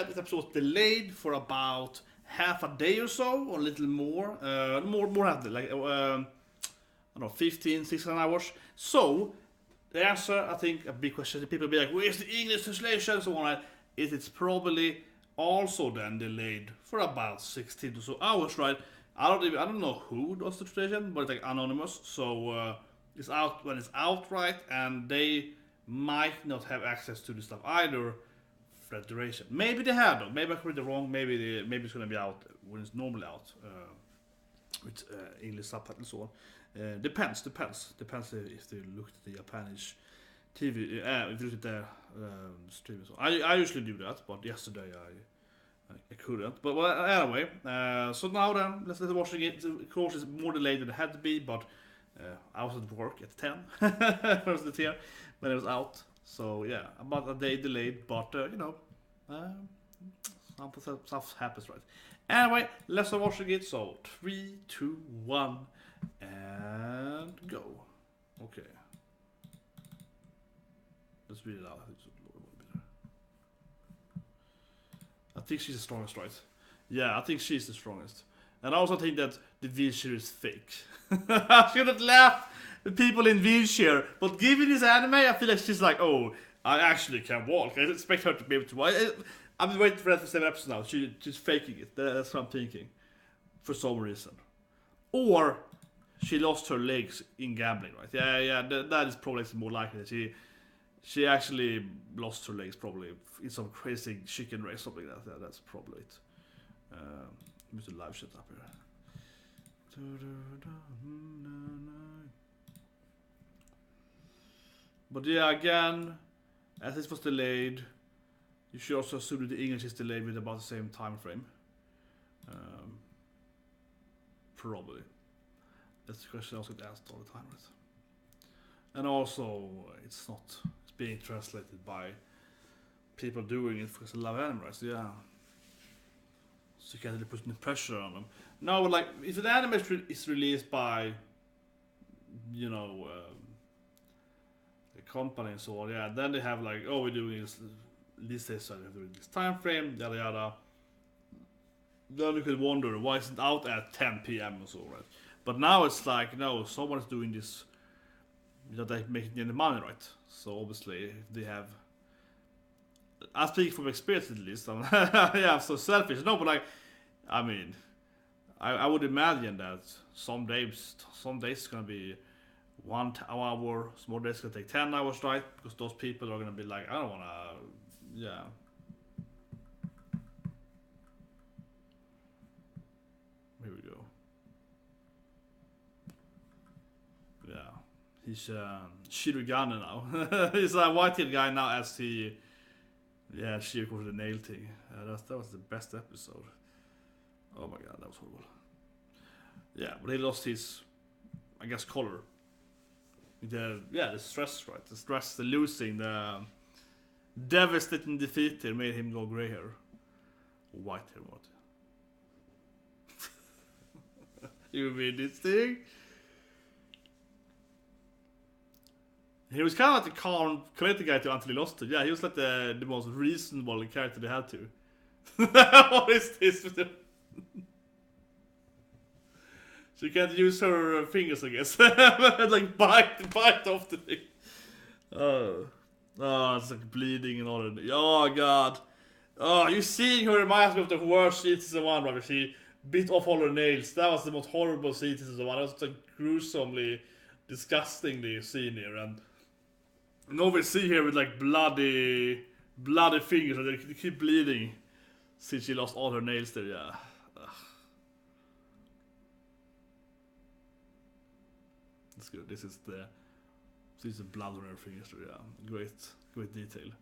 that this episode was delayed for about half a day or so, or a little more. More half a day, like, I don't know, 15, 16 hours. So, the answer, I think, a big question, people will be like, where's the English translation, so on, is it's probably also then delayed for about 16 or so hours, right? I don't know who does the translation, but it's like anonymous, so it's out when it's out, right? And they might not have access to the stuff either for that duration. Maybe they have though. Maybe I read it wrong. Maybe it's gonna be out when it's normally out with English subtitles and so on. Depends if they look at the Japanese TV. If you look at their stream. So I usually do that, but yesterday I couldn't. But well, anyway, so now then, let's watching it. Of course, it's more delayed than it had to be, but I was at work at 10 first the tier when it was out. So yeah, about a day delayed, but some stuff happens, right? Anyway, let's start watching it. So 3, 2, 1, and go. Okay. Let's read it out. I think she's the strongest, right? Yeah, I think she's the strongest. And I also think that the wheelchair is fake. I shouldn't laugh at people in wheelchair, but given this anime, I feel like she's like, oh, I actually can walk. I expect her to be able to walk. I've been waiting for that for 7 episodes now. She's faking it. That's what I'm thinking. For some reason. Or she lost her legs in gambling, right? Yeah, that is probably more likely that she actually lost her legs probably in some crazy chicken race, something like that. That's probably it. Use the live shit up here. But yeah, again, as this was delayed, you should also assume that the English is delayed with about the same time frame. Probably. That's the question I also get asked all the time, right? And also, it's being translated by people doing it because they love anime, right? So yeah. So you can't really put any pressure on them. No, like, if an anime is released by, a company and so on, yeah, then they have like, oh, we're doing this so we have to do this time frame, yada yada. Then you could wonder why it's out at 10 p.m. or so, right? But now it's like, no, someone's doing this, they're making any money, right? So obviously, if they have, I speak from experience at least. Yeah, I'm so selfish. No, but like, I mean, I would imagine that some days it's gonna be 1 hour, some more days it's gonna take 10 hours, right? Because those people are gonna be like, I don't wanna, yeah. Here we go. Yeah, he's Shirogane now. He's a white-haired guy now as he. Yeah, she of course the nail thing. That was the best episode. Oh my god, that was horrible. Yeah, but he lost his, I guess, color. The stress, right? The stress, the losing, the devastating defeat here made him go grey hair. White hair, what? You mean this thing? He was kind of like the calm, collected guy until he lost it. Yeah, he was like the most reasonable character they had to. What is this? She can't use her fingers, I guess. Like bite off the thing. Oh, it's like bleeding and all that. Oh god. Oh, you seeing her reminds me of the worst Citizen 1, where she bit off all her nails. That was the most horrible Citizen 1. That was like gruesomely, disgustingly seen here. And over see here with like bloody fingers, and they keep bleeding since she lost all her nails there. Yeah. Ugh. That's good. This is the blood on her fingers there. Yeah, great detail.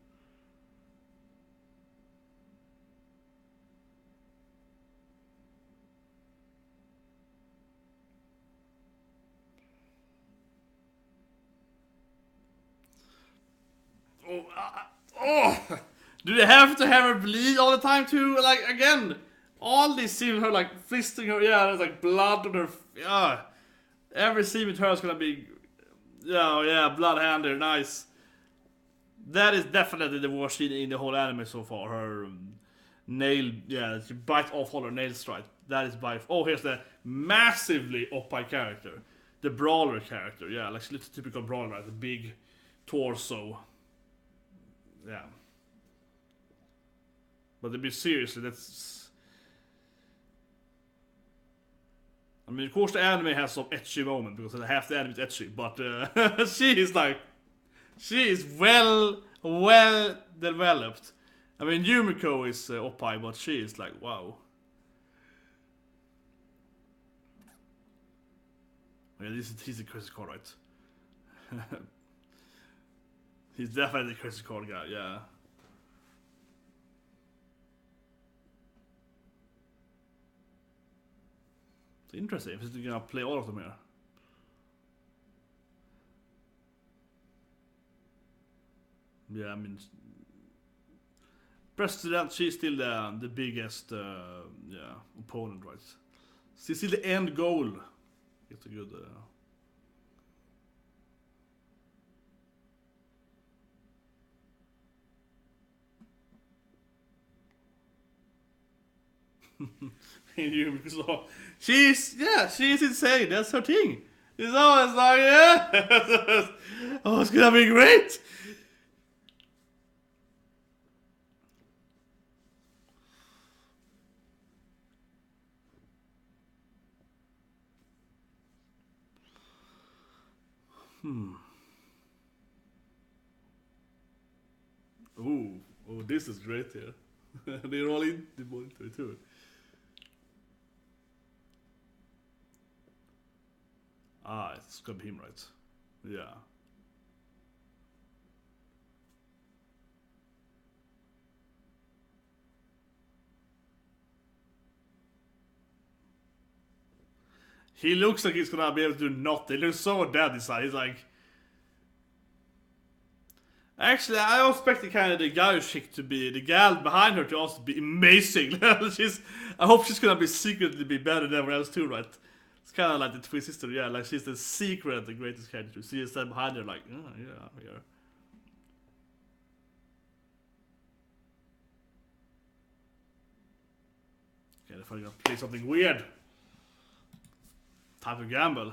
Do they have to have her bleed all the time too? Like, again, all these scenes with her like fisting her, yeah, there's like blood on her, yeah. Every scene with her is gonna be, blood hand there, nice. That is definitely the worst scene in the whole anime so far. Her nail, yeah, you bite off all her nail strike. That is by, oh, here's the massively OP character. The brawler character, yeah, like it's a typical brawler, right? The big torso. Yeah. But to be seriously, that's... I mean, of course the anime has some ecchi moment, because half the anime is ecchi, but she is like... She is well developed. I mean, Yumiko is Oppai, but she is like, wow. Yeah, he's a crazy card, right? He's definitely a crazy card guy, yeah. It's interesting if he's gonna play all of them here. Yeah, I mean, President, she's still the biggest opponent, right? She's still the end goal. It's a good. She's insane. That's her thing. It's always like, yeah, oh, it's gonna be great. Oh, this is great here. They're all into it too. Ah, it's gonna be him, right? Yeah. He looks like he's gonna be able to do nothing. He looks so dead inside. He's like... Actually, I expected kind of the guy chick to be... The gal behind her to also be amazing. I hope she's gonna be secretly be better than everyone else too, right? It's kind of like the twin sister, yeah. Like she's the secret, the greatest character. See, instead behind her, like, oh, yeah, I'm here. Okay, if I'm gonna play something weird. Time to gamble.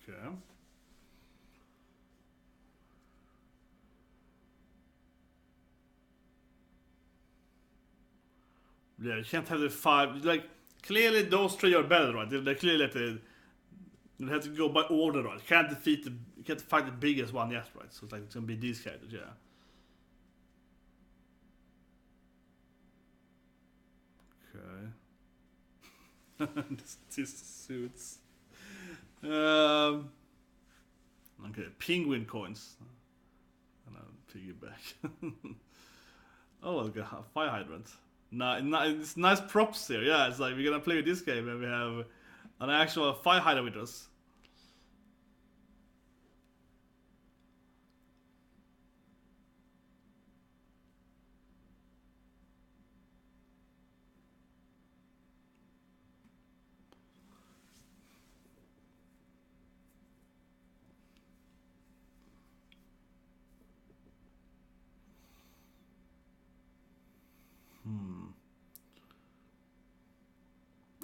Okay. Yeah, you can't have the five. Like, clearly those three are better, right? They're clearly like you have to go by order, right? You can't fight the biggest one yet, right? So it's like it's gonna be these characters, yeah. Okay. this suits. Okay, penguin coins. And I'll piggyback. Oh, look at fire hydrant. It's nice props here. Yeah, it's like we're gonna play with this game and we have an actual fire hydrant with us.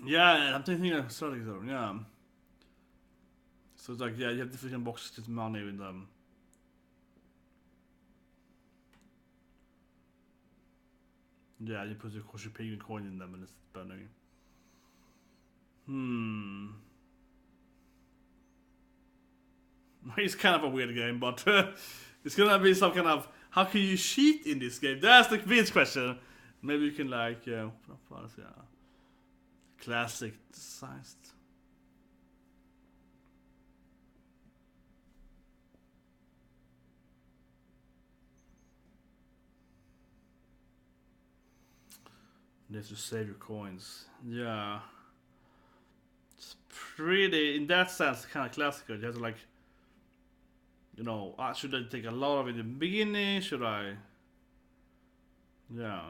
Yeah, I'm thinking of strategy zone, yeah. So it's like, yeah, you have different boxes with money with them. Yeah, you put your penguin coin in them and it's burning. It's kind of a weird game, but it's gonna be some kind of... How can you cheat in this game? That's the big question. Maybe you can like, yeah. Classic sized. You have to save your coins. Yeah. It's pretty, in that sense, kind of classical. You have to like, you know, should I take a lot of it in the beginning? Should I? Yeah.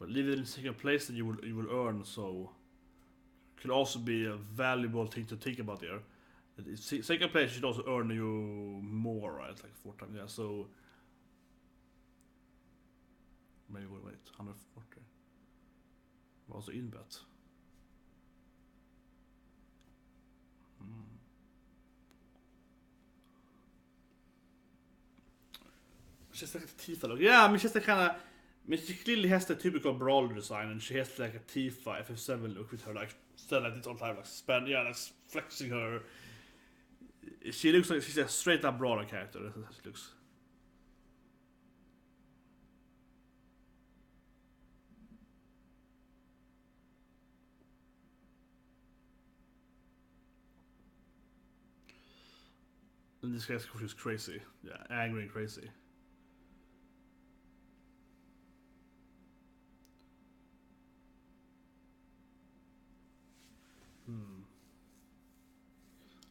But leave it in second place that you will earn, so could also be a valuable thing to think about here. Second place should also earn you more, right? Like 4 times, yeah. So maybe wait, 140. Also in bet. She's like a Tifa look. Yeah, I mean she's the kind of. I mean, she clearly has the typical brawler design, and she has like a Tifa FF7 look with her like still like this all the time, like like flexing her. She looks like she's a straight up brawler character. That's how she looks. And this guy's she's crazy. Yeah, angry and crazy.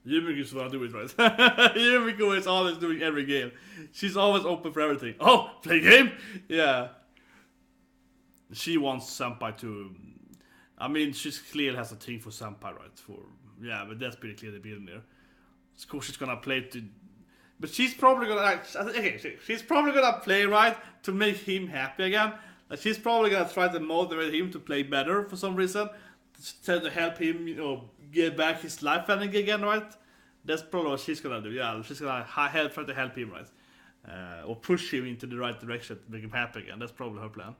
Yumiko is what I do it, right? Yumiko is always doing every game. She's always open for everything. Oh, play game? Yeah. She wants Senpai to. I mean, she's clearly has a thing for Senpai, right? Yeah, but that's pretty clear at the beginning there. Of course, she's gonna play to. But she's probably gonna she's probably gonna play right to make him happy again. Like she's probably gonna try to motivate him to play better for some reason, to help him, get back his life ending again, right? That's probably what she's gonna do. Yeah, she's gonna try to help him, right? Or push him into the right direction to make him happy again. That's probably her plan.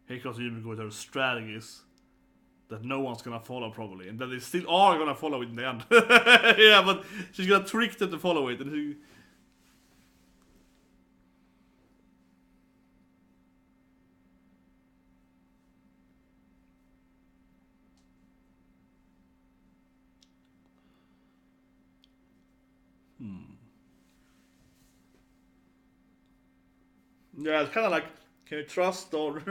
Here comes Yumiko with her strategies that no one's gonna follow probably, and that they still are gonna follow it in the end. Yeah, but she's gonna trick them to follow it, and she. Yeah, it's kind of like, can you trust or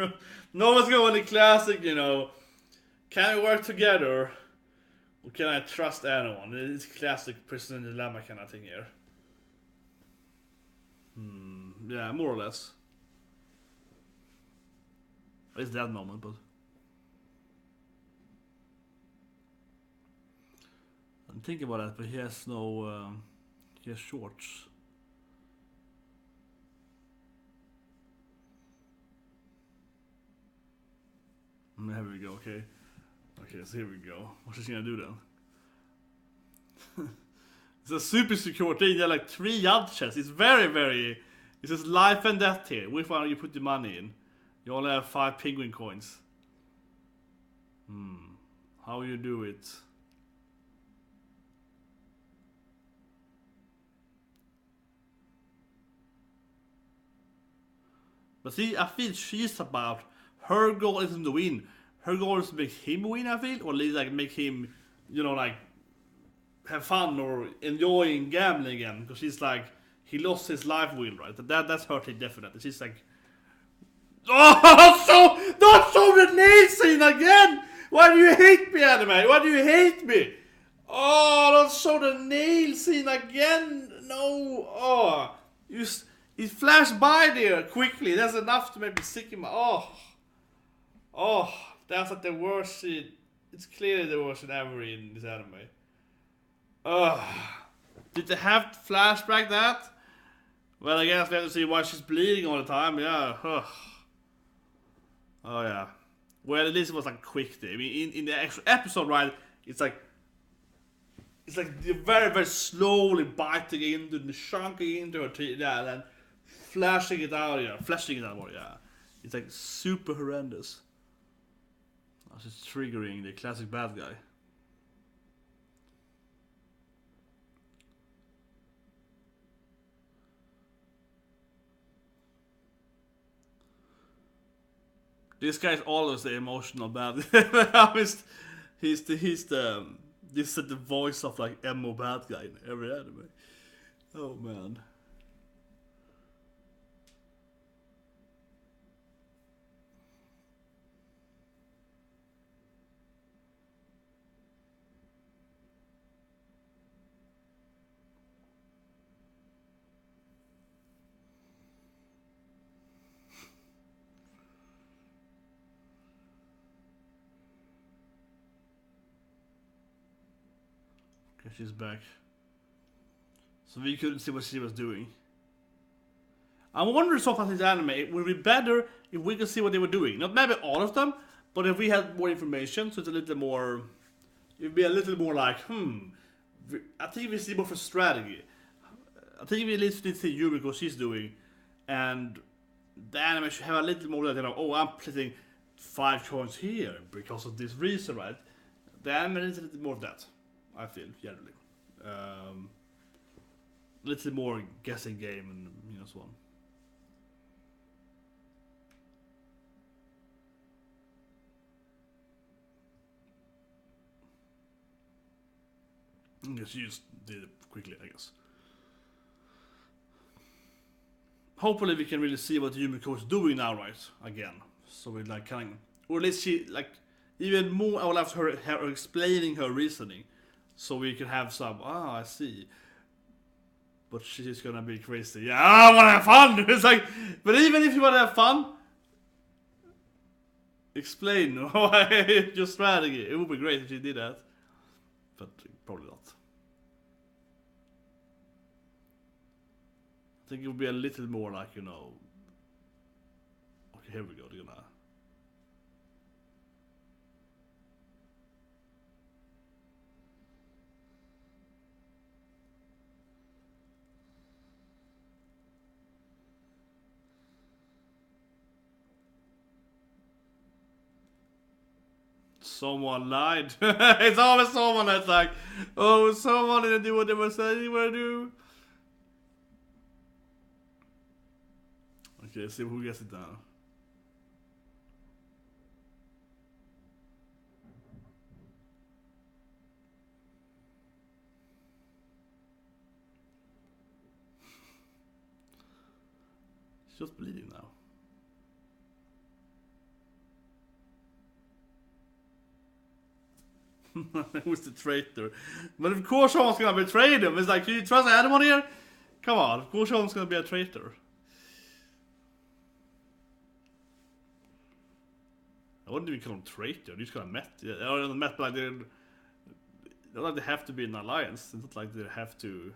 no one's going to classic, Can we work together? Or can I trust anyone? It's classic prisoner dilemma kind of thing here. Yeah, more or less. It's that moment, but I'm thinking about that, but he has no. He has shorts. There we go, okay. Okay, so here we go. What's she gonna do then? It's a super secure thing. There are like 3 judges. It's very, very. It says life and death here. Which one you put the money in? You only have 5 penguin coins. How you do it? But see, I feel she's about. Her goal isn't to win. Her goal is to make him win, I feel. Or at least like make him, like have fun or enjoying gambling again. Because she's like, he lost his life wheel, right? That's her thing, definitely. She's like, oh, don't show the nail scene again! Why do you hate me, anime? Why do you hate me? Oh, don't show the nail scene again! No! Oh, it flashed by there quickly. That's enough to make me sick in my. Oh, that's like the worst scene. It's clearly the worst scene ever in this anime. Did they have to flashback that? Well, I guess we have to see why she's bleeding all the time. Yeah. Oh yeah. Well, at least it was like quick there. I mean, in the actual episode, right? It's like they're very, very slowly biting into and chunking into her teeth, yeah, and then flashing it out, more, yeah. It's like super horrendous. That's just triggering the classic bad guy. This guy's always the emotional bad guy. he's the voice of like emo bad guy in every anime. Oh man. Okay, she's back. So we couldn't see what she was doing. I wonder so far this anime, it would be better if we could see what they were doing. Not maybe all of them, but if we had more information, so it's a little more... It'd be a little more like, I think we see more for strategy. I think we at least need to see Yumiko what she's doing. And the anime should have a little more that, oh, I'm placing 5 coins here because of this reason, right? The anime needs a little more of that, I feel, generally. A little more guessing game and so on. I guess you just did it quickly, I guess. Hopefully we can really see what Yumiko is doing now, right? Again. So we like kind of... Or at least she, like... Even more, I will have her explaining her reasoning. So we can have some... I see. But she's gonna be crazy. Yeah, I wanna have fun! It's like... But even if you wanna have fun... Explain your strategy. It would be great if she did that. But probably not. I think it would be a little more like, Okay, here we go. They're gonna... Someone lied. It's always someone that's like, oh, someone didn't do what they were saying they were do. Okay, let's see who gets it down. She's just bleeding now. Who's the traitor? But of course someone's gonna betray them. It's like, do you trust anyone here? Come on, of course someone's gonna be a traitor. I wouldn't even call them traitor, they just kind of met. Yeah, or met, but like they're not like they have to be in an alliance. It's not like they have to...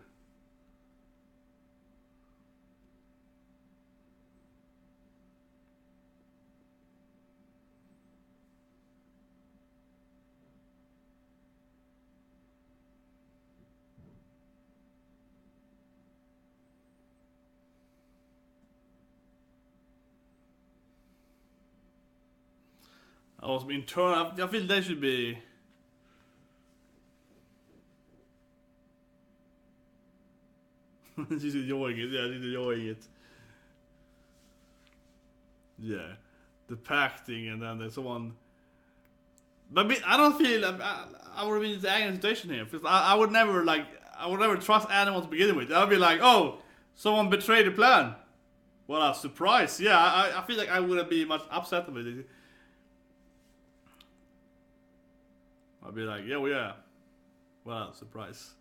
I was internal. I feel they should be... She's enjoying it. Yeah, she's enjoying it. Yeah. The pack thing, and then there's someone... But I don't feel... I would be in the angry situation here. Because I would never, like... I would never trust anyone to begin with. I'd be like, oh, someone betrayed the plan. What a surprise. Yeah, I feel like I wouldn't be much upset with it. I'd be like, yeah. Well, surprise.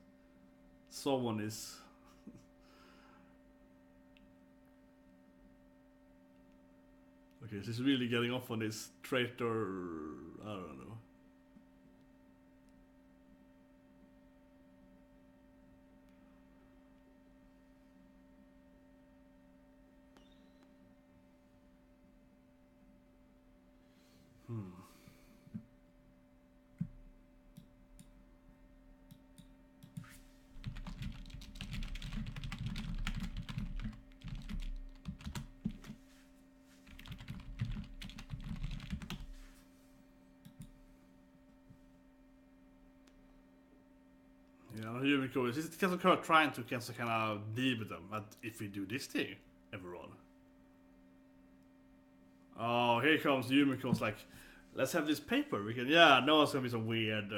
Someone is... Okay, she's really getting off on this traitor... I don't know. Yumiko is kind of trying to kind of deal with them. But if we do this thing, everyone. Oh, here comes Yumiko's like, let's have this paper. We can, no, it's gonna be some weird.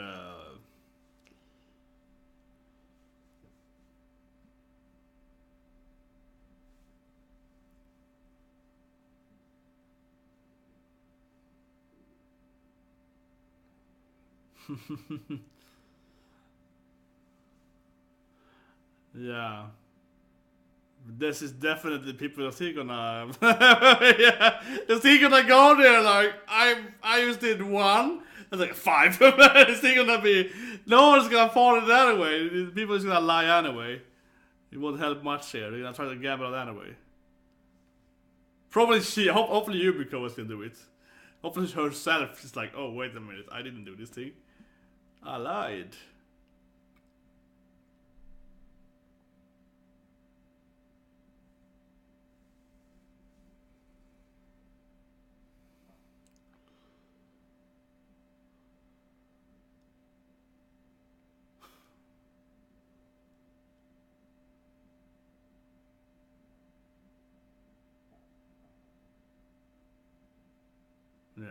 Yeah. This is definitely people that are gonna yeah, they're gonna go there like I just did one That's like 5. It's still gonna be. No one's gonna fall in it anyway. People are just gonna lie anyway. It won't help much here. They're gonna try to gamble it anyway. Probably she. Hopefully Yumiko is gonna do it. Hopefully herself is like, oh wait a minute, I didn't do this thing. I lied. Yeah.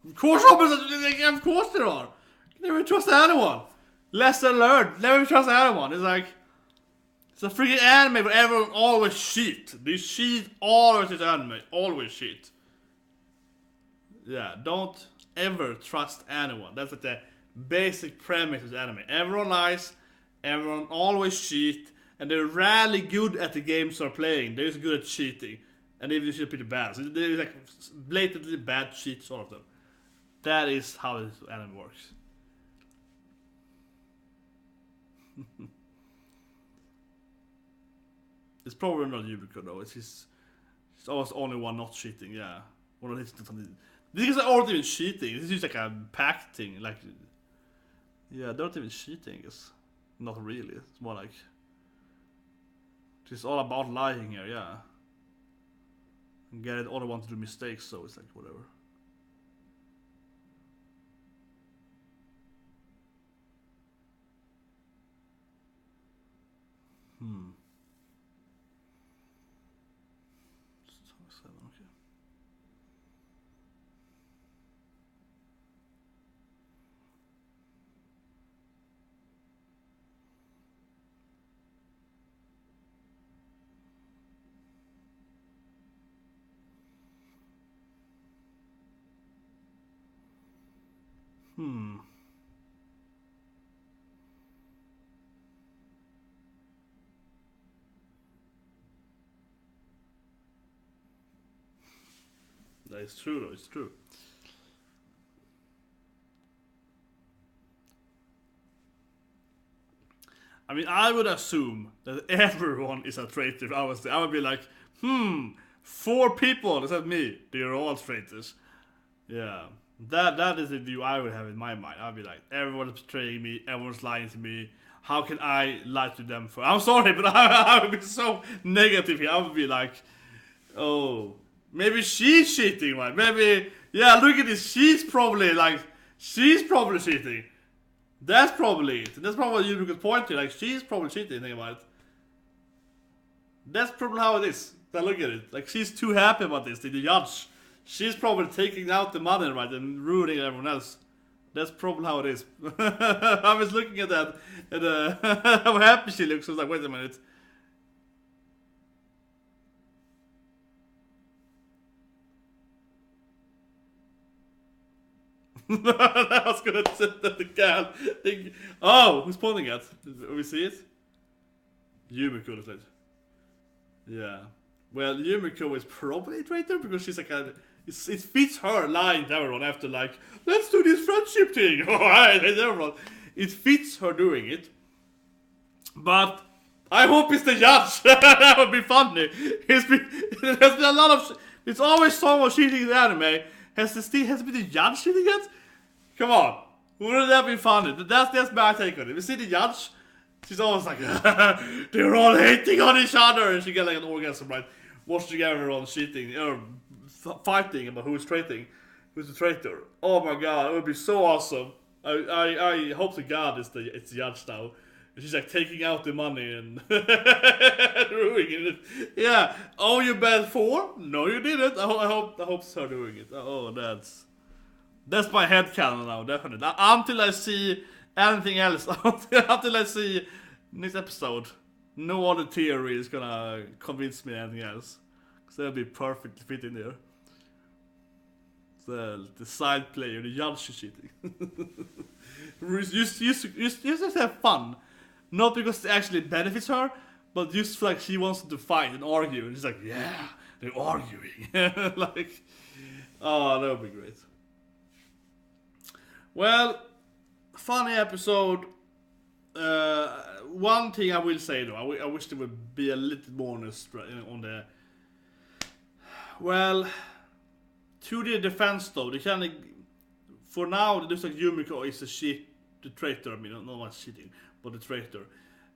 Of course, of course there are. You never trust anyone. Lesson learned. Never trust anyone. It's like it's a freaking anime where everyone always cheat. They cheat always in anime. Always cheat. Yeah, don't ever trust anyone. That's like the basic premise of anime. Everyone lies. Everyone always cheat, and they're rarely good at the games they're playing. They're just good at cheating. And they usually pretty bad. So they're like blatantly bad cheats, all of them. That is how this anime works. It's probably not Yumiko though. It's always only one not cheating. Yeah, one of these. These aren't even cheating. This is like a pact thing. Like, yeah, they're not even cheating. It's not really. It's more like it's all about lying here. Yeah. Get it, all I want to do mistakes, so it's like whatever. Okay. That is true though, it's true. I mean, I would assume that everyone is a traitor. I would be like, 4 people, except me, they're all traitors. Yeah. That is the view I would have in my mind. I'd be like, everyone's betraying me, everyone's lying to me. How can I lie to them for? I'm sorry, but I would be so negative here. I would be like, oh, maybe she's cheating, right? Maybe, yeah, look at this. She's probably cheating. That's probably it. That's probably what you could point to. Like, she's probably cheating, think about it. That's probably how it is. Now look at it. Like, she's too happy about this, the judge. She's probably taking out the money, right, and ruining everyone else. That's probably how it is. I was looking at that, and how happy she looks. I was like, wait a minute. I was gonna sit at the cat. Oh, who's pointing at? We see it? Yumiko looks like. Yeah. Well, Yumiko is probably a traitor because she's like it fits her lying to everyone after like, let's do this friendship thing. Alright, everyone. It fits her doing it. But I hope it's the judge. That would be funny. There's been a lot of. It's always someone cheating in the anime. Has it been the judge cheating yet? Come on. Wouldn't that be funny? That's my take on it. We see the judge. She's always like, they're all hating on each other. And she get like an orgasm, right? Watching everyone cheating or fighting about who's traitor. Who's the traitor? Oh my god, it would be so awesome. I hope to God it's the judge now. She's like taking out the money and ruining it. Yeah. Oh, you bet 4? No, you didn't. I hope it's her doing it. Oh, that's my headcanon now, definitely. Until I see anything else. Until I see next episode. No other theory is gonna convince me anything else. Because that'll be perfectly fit in there. The side player, the judge is cheating. just have fun. Not because it actually benefits her, but just like she wants to fight and argue. And she's like, yeah, they're arguing. Like, oh, that would be great. Well, funny episode. One thing I will say though, I wish there would be a little more on the. Well, to the defense though, they kind of. For now, it looks like Yumiko is the traitor. I mean, not cheating, but the traitor.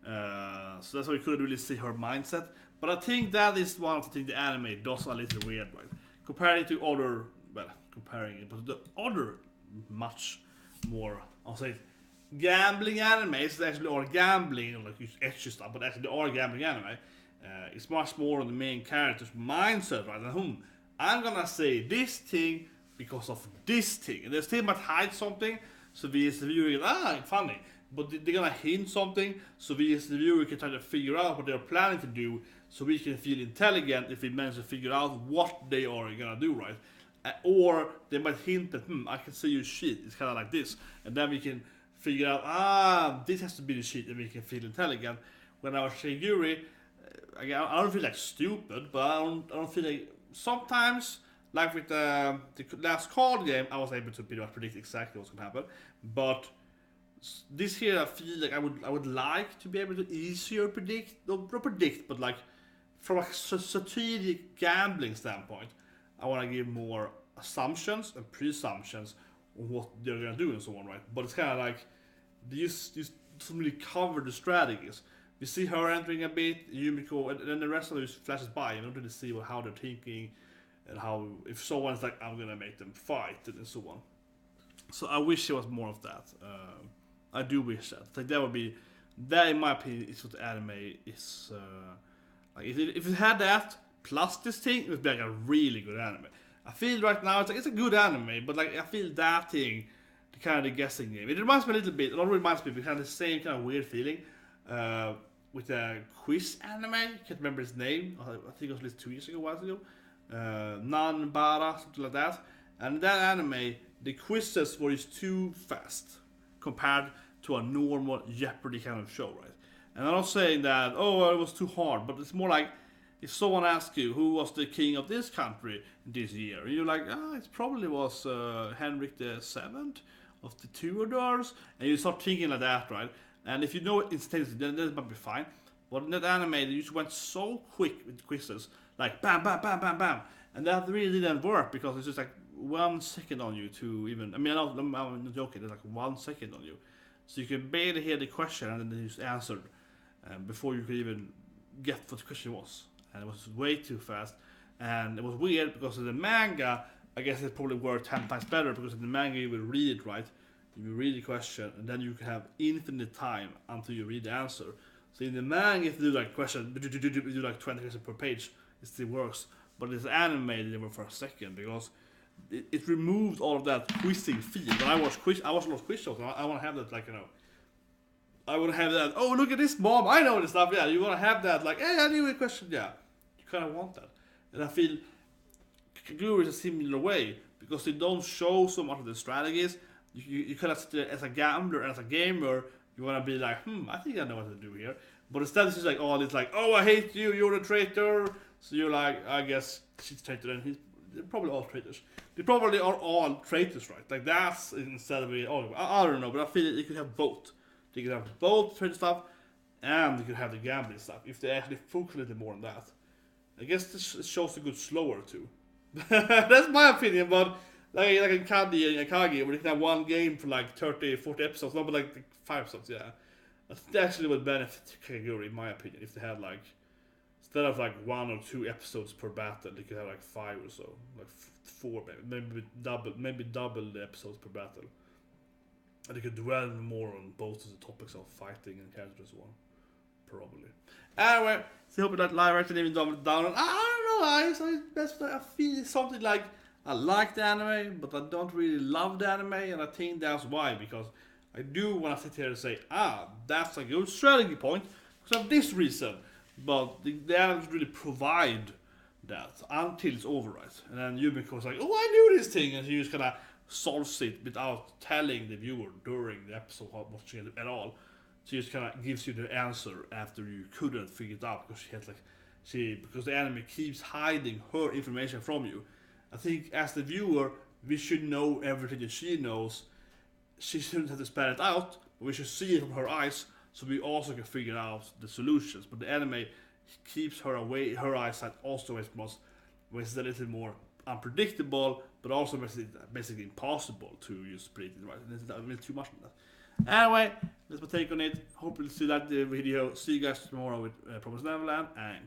So that's why we couldn't really see her mindset. But I think that is one of the things the anime does a little weird, right? Comparing to other, but the other much more, I'll say, gambling animes that actually are gambling, like extra stuff, but actually they are gambling anime. It's much more on the main character's mindset, right? And I'm gonna say this thing because of this thing, and they still might hide something, so we as the viewer get funny. But they're gonna hint something, so we as the viewer can try to figure out what they're planning to do, so we can feel intelligent if we manage to figure out what they are gonna do, right? Or they might hint that, I can see you cheat, it's kind of like this, and then we can figure out, this has to be the cheat, and we can feel intelligent. When I was Kakegurui, I don't feel like stupid, but I don't feel like, sometimes, like with the last card game, I was able to pretty much predict exactly what's gonna happen, but this here I feel like I would like to be able to easier predict, not predict, but like from a strategic gambling standpoint, I want to give more assumptions and presumptions on what they're gonna do and so on, right? But it's kind of like these doesn't really cover the strategies. We see her entering a bit, Yumiko, and then the rest of it flashes by. You don't really see how they're thinking and how if someone's like, I'm gonna make them fight and so on. So I wish there was more of that. I do wish that. Like that in my opinion is what the anime is. Like if it had that plus this thing, it would be like a really good anime. I feel right now it's a good anime, but like I feel that thing, the kind of the guessing game. It reminds me a little bit. It already reminds me of kind of the same kind of weird feeling with a quiz anime. I can't remember his name. I think it was at least 2 years ago, once ago. Nanbara, something like that. And that anime, the quizzes were just too fast compared to a normal Jeopardy kind of show, right? And I'm not saying that, it was too hard, but it's more like if someone asks you who was the king of this country this year, and you're like, it probably was Henrik the Seventh of the Tudors, and you start thinking like that, right? And if you know it instantaneously, then that might be fine. But in that anime, they just went so quick with quizzes, like bam, bam, bam, bam, bam, and that really didn't work because it's just like 1 second on you to even. I mean, I'm not joking. It's like 1 second on you, so you can barely hear the question and then they just answered before you could even get what the question was, and it was way too fast. And it was weird because in the manga, I guess it probably worked 10 times better because in the manga you will read it, right? You will read the question and then you can have infinite time until you read the answer. So in the manga, if you do like question, you do like 20 questions per page, it still works. But it's animated over for a second because it removed all of that quizzing feel. When I watch a lot of quiz shows, I want to have that, like, I want to have that, oh, look at this, mom, I know this stuff, yeah. You want to have that, like, hey, I knew a question, yeah. You kind of want that. And I feel Kakegurui is a similar way because they don't show so much of the strategies. You kind of, as a gambler and as a gamer, you want to be like, I think I know what to do here. But instead it's just like, it's like, I hate you, you're a traitor. So you're like, I guess she's a traitor, and they're probably all traitors. They probably are all traitors, right? Like that's instead of I don't know, but I feel they could have both. They could have both traitor stuff, and they could have the gambling stuff if they actually focus a little more on that. I guess this shows a good slower too. That's my opinion, but like in Kandi and Akagi, where they can have one game for like 30, 40 episodes, not but like 5 episodes, yeah. That actually would benefit Kakegurui, in my opinion, if they had like, instead of like 1 or 2 episodes per battle, they could have like 5 or so, like 4 maybe double the episodes per battle. And they could dwell more on both of the topics of fighting and characters and so on. Probably. Anyway, so I hope that live action even double down. And I don't know, I feel something like I like the anime, but I don't really love the anime, and I think that's why, because I do want to sit here and say, that's a good strategy point, because of this reason. But the anime doesn't really provide that until it's over, right? And then Yumiko's like, I knew this thing, and she just kind of solves it without telling the viewer during the episode watching it at all. She just kind of gives you the answer after you couldn't figure it out because because the anime keeps hiding her information from you. I think as the viewer, we should know everything that she knows, she shouldn't have to spell it out, but we should see it from her eyes, so we also can figure out the solutions. But the anime keeps her away, her eyesight also away from us, which is a little more unpredictable, but also basically impossible to just predict it right. There's a little too much on that. Anyway, that's my take on it. Hope you'll see that video. See you guys tomorrow with Promised Neverland and